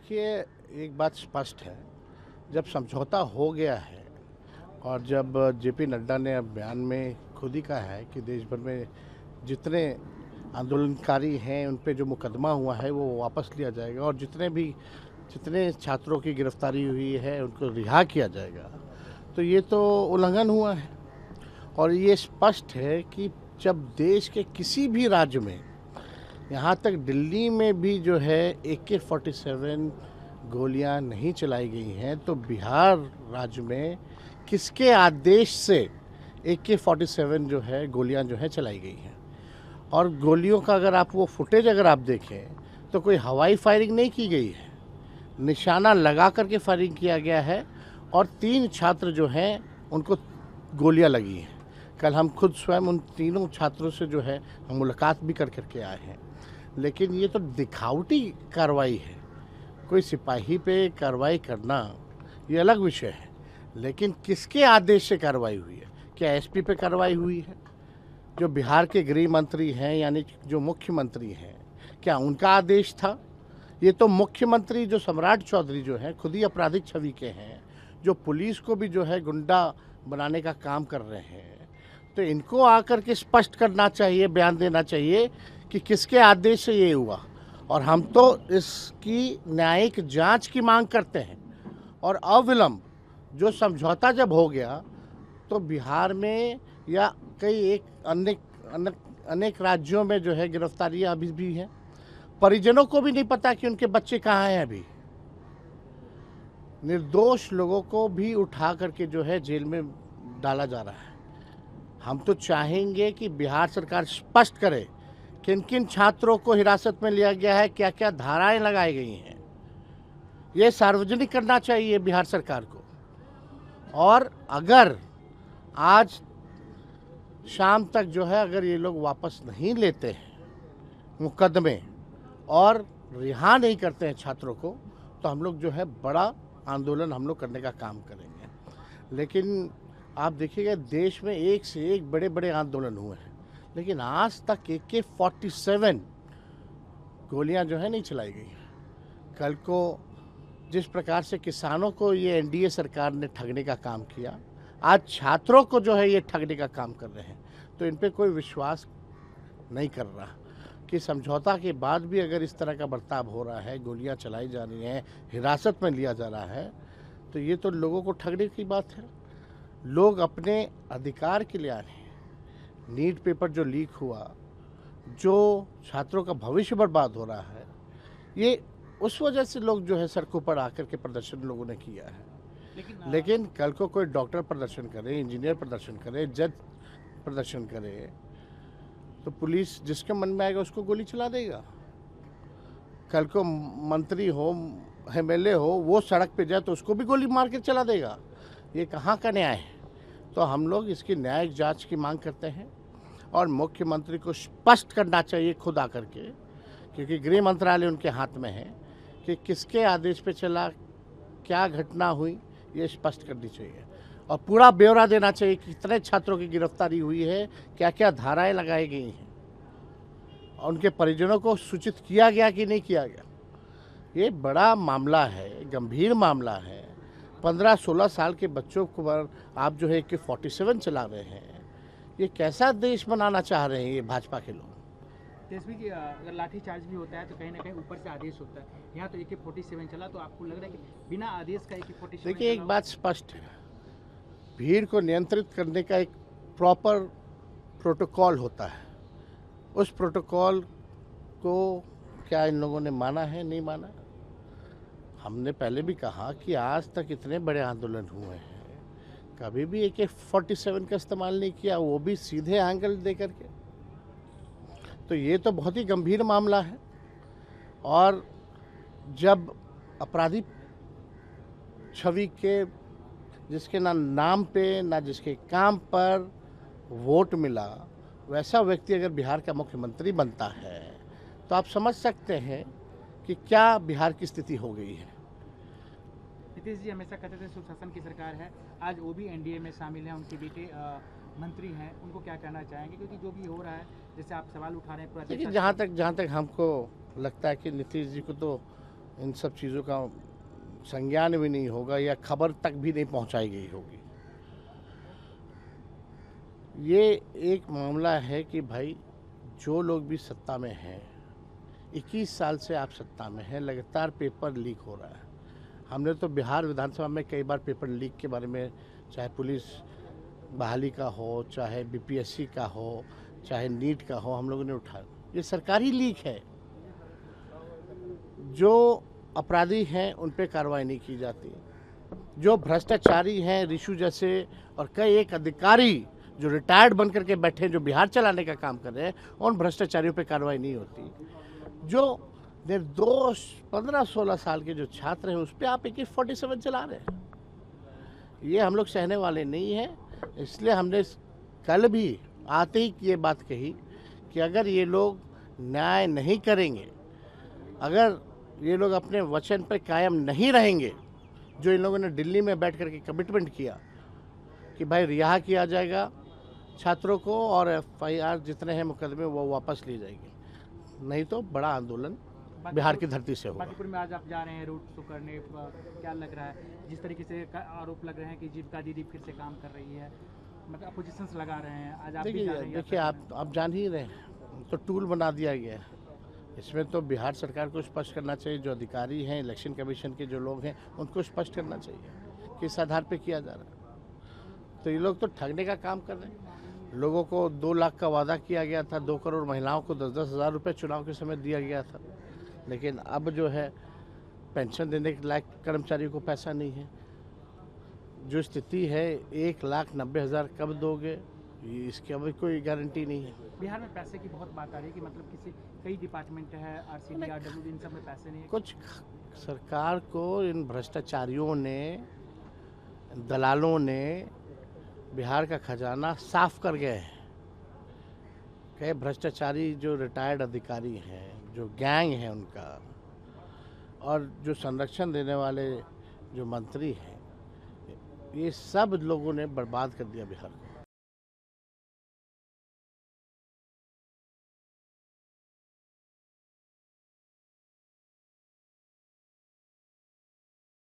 देखिए, एक बात स्पष्ट है, जब समझौता हो गया है और जब जेपी नड्डा ने अब बयान में खुद ही कहा है कि देश भर में जितने आंदोलनकारी हैं उन पे जो मुकदमा हुआ है वो वापस लिया जाएगा और जितने छात्रों की गिरफ्तारी हुई है उनको रिहा किया जाएगा, तो ये तो उल्लंघन हुआ है। और ये स्पष्ट है कि जब देश के किसी भी राज्य में, यहाँ तक दिल्ली में भी जो है AK-47 गोलियां नहीं चलाई गई हैं, तो बिहार राज्य में किसके आदेश से AK-47 जो है गोलियां जो है चलाई गई हैं। और गोलियों का अगर आप वो फुटेज अगर आप देखें तो कोई हवाई फायरिंग नहीं की गई है, निशाना लगा करके फायरिंग किया गया है और 3 छात्र जो हैं उनको गोलियां लगी हैं। कल हम खुद स्वयं उन तीनों छात्रों से जो है हम मुलाकात भी करके आए हैं। लेकिन ये तो दिखावटी कार्रवाई है। कोई सिपाही पे कार्रवाई करना ये अलग विषय है, लेकिन किसके आदेश से कार्रवाई हुई है? क्या SP पे कार्रवाई हुई है? जो बिहार के गृह मंत्री हैं यानी जो मुख्यमंत्री हैं, क्या उनका आदेश था? ये तो मुख्यमंत्री जो सम्राट चौधरी जो हैं खुद ही आपराधिक छवि के हैं, जो पुलिस को भी जो है गुंडा बनाने का काम कर रहे हैं, तो इनको आकर के स्पष्ट करना चाहिए, बयान देना चाहिए कि किसके आदेश से ये हुआ। और हम तो इसकी न्यायिक जांच की मांग करते हैं और अविलंब जो समझौता जब हो गया तो बिहार में या कई अनेक राज्यों में जो है गिरफ्तारियां अभी भी हैं। परिजनों को भी नहीं पता कि उनके बच्चे कहाँ हैं। अभी निर्दोष लोगों को भी उठा करके जो है जेल में डाला जा रहा है। हम तो चाहेंगे कि बिहार सरकार स्पष्ट करे किन किन छात्रों को हिरासत में लिया गया है, क्या क्या धाराएं लगाई गई हैं, ये सार्वजनिक करना चाहिए बिहार सरकार को। और अगर आज शाम तक जो है अगर ये लोग वापस नहीं लेते हैं मुकदमे और रिहा नहीं करते हैं छात्रों को, तो हम लोग जो है बड़ा आंदोलन हम लोग करने का काम करेंगे। लेकिन आप देखिएगा देश में एक से एक बड़े बड़े आंदोलन हुए हैं, लेकिन आज तक AK-47 गोलियां जो है नहीं चलाई गई। कल को जिस प्रकार से किसानों को ये NDA सरकार ने ठगने का काम किया, आज छात्रों को जो है ये ठगने का काम कर रहे हैं। तो इन पे कोई विश्वास नहीं कर रहा कि समझौता के बाद भी अगर इस तरह का बर्ताव हो रहा है, गोलियां चलाई जा रही हैं, हिरासत में लिया जा रहा है, तो ये तो लोगों को ठगने की बात है। लोग अपने अधिकार के लिए आ रहे हैं। नीट पेपर जो लीक हुआ, जो छात्रों का भविष्य बर्बाद हो रहा है, ये उस वजह से लोग जो है सड़कों पर आकर के प्रदर्शन लोगों ने किया है। लेकिन कल को कोई डॉक्टर प्रदर्शन करे, इंजीनियर प्रदर्शन करे, जज प्रदर्शन करे, तो पुलिस जिसके मन में आएगा उसको गोली चला देगा। कल को मंत्री हो, MLA हो, वो सड़क पे जाए तो उसको भी गोली मार के चला देगा। ये कहाँ का न्याय है? तो हम लोग इसकी न्यायिक जांच की मांग करते हैं और मुख्यमंत्री को स्पष्ट करना चाहिए खुद आकर के, क्योंकि गृह मंत्रालय उनके हाथ में है, कि किसके आदेश पे चला, क्या घटना हुई, ये स्पष्ट करनी चाहिए और पूरा ब्यौरा देना चाहिए कि कितने छात्रों की गिरफ्तारी हुई है, क्या क्या धाराएं लगाई गई हैं और उनके परिजनों को सूचित किया गया कि नहीं किया गया। ये बड़ा मामला है, गंभीर मामला है। 15-16 साल के बच्चों को आप जो है AK-47 चला रहे हैं, ये कैसा देश बनाना चाह रहे हैं ये भाजपा के लोग? तेजस्वी जी, अगर लाठी चार्ज भी होता है तो कहीं ना कहीं ऊपर से आदेश होता है। यहाँ तो AK-47 चला, तो आपको लग रहा है कि बिना आदेश का AK-47? देखिए, एक बात स्पष्ट है, भीड़ को नियंत्रित करने का एक प्रॉपर प्रोटोकॉल होता है। उस प्रोटोकॉल को क्या इन लोगों ने माना है, नहीं माना? हमने पहले भी कहा कि आज तक इतने बड़े आंदोलन हुए हैं, कभी भी AK-47 का इस्तेमाल नहीं किया, वो भी सीधे एंगल दे करके। तो ये तो बहुत ही गंभीर मामला है। और जब अपराधी छवि के, जिसके ना नाम पे ना जिसके काम पर वोट मिला, वैसा व्यक्ति अगर बिहार का मुख्यमंत्री बनता है, तो आप समझ सकते हैं कि क्या बिहार की स्थिति हो गई है। नीतीश जी हमेशा कहते थे सुशासन की सरकार है, आज वो भी NDA में शामिल हैं, उनके बेटे मंत्री हैं, उनको क्या कहना चाहेंगे? क्योंकि जो भी हो रहा है, जैसे आप सवाल उठा रहे हैं, देखिए, जहाँ तक हमको लगता है कि नीतीश जी को तो इन सब चीज़ों का संज्ञान भी नहीं होगा या खबर तक भी नहीं पहुंचाई गई होगी। ये एक मामला है कि भाई जो लोग भी सत्ता में हैं, 21 साल से आप सत्ता में हैं, लगातार पेपर लीक हो रहा है। हमने तो बिहार विधानसभा में कई बार पेपर लीक के बारे में, चाहे पुलिस बहाली का हो, चाहे बीपीएससी का हो, चाहे नीट का हो, हम लोगों ने उठाया। ये सरकारी लीक है। जो अपराधी हैं उन पे कार्रवाई नहीं की जाती। जो भ्रष्टाचारी हैं, रिशु जैसे और कई एक अधिकारी जो रिटायर्ड बन करके बैठे हैं, जो बिहार चलाने का काम कर रहे हैं, उन भ्रष्टाचारियों पे कार्रवाई नहीं होती। जो निर्दोष 15-16 साल के जो छात्र हैं उस पर आप AK-47 चला रहे हैं, ये हम लोग सहने वाले नहीं हैं। इसलिए हमने कल भी आते ही ये बात कही कि अगर ये लोग न्याय नहीं करेंगे, अगर ये लोग अपने वचन पर कायम नहीं रहेंगे, जो इन लोगों ने दिल्ली में बैठ करके कमिटमेंट किया कि भाई रिहा किया जाएगा छात्रों को और FIR जितने हैं मुकदमे वो वापस ली जाएगी, नहीं तो बड़ा आंदोलन बिहार की धरती से होगा। बांकीपुर में आज आप जा रहे हैं रोड शो करने, क्या लग रहा है? जिस तरीके से आरोप लग रहे हैं कि जीविका दीदी फिर से काम कर रही है, मतलब अपोजिशंस लगा रहे हैं, आज आप भी जा रहे हैं। देखिए आप जान ही रहे हैं, तो टूल बना दिया गया है। इसमें तो बिहार सरकार को स्पष्ट करना चाहिए, जो अधिकारी हैं, इलेक्शन कमीशन के जो लोग हैं, उनको स्पष्ट करना चाहिए किस आधार पे किया जा रहा है। तो ये लोग तो ठगने का काम कर रहे हैं। लोगों को 2 लाख का वादा किया गया था, 2 करोड़ महिलाओं को 10-10 हज़ार रुपये चुनाव के समय दिया गया था, लेकिन अब जो है पेंशन देने के लायक कर्मचारियों को पैसा नहीं है। जो स्थिति है 1,90,000 कब दोगे, इसकी अभी कोई गारंटी नहीं है। बिहार में पैसे की बहुत बात आ रही है कि मतलब कई डिपार्टमेंट है, RCD, RWD, इन सब में पैसे नहीं है। कुछ सरकार को इन भ्रष्टाचारियों ने, दलालों ने बिहार का खजाना साफ कर गए हैं। कई भ्रष्टाचारी जो रिटायर्ड अधिकारी हैं, जो गैंग है उनका, और जो संरक्षण देने वाले जो मंत्री हैं, ये सब लोगों ने बर्बाद कर दिया बिहार को।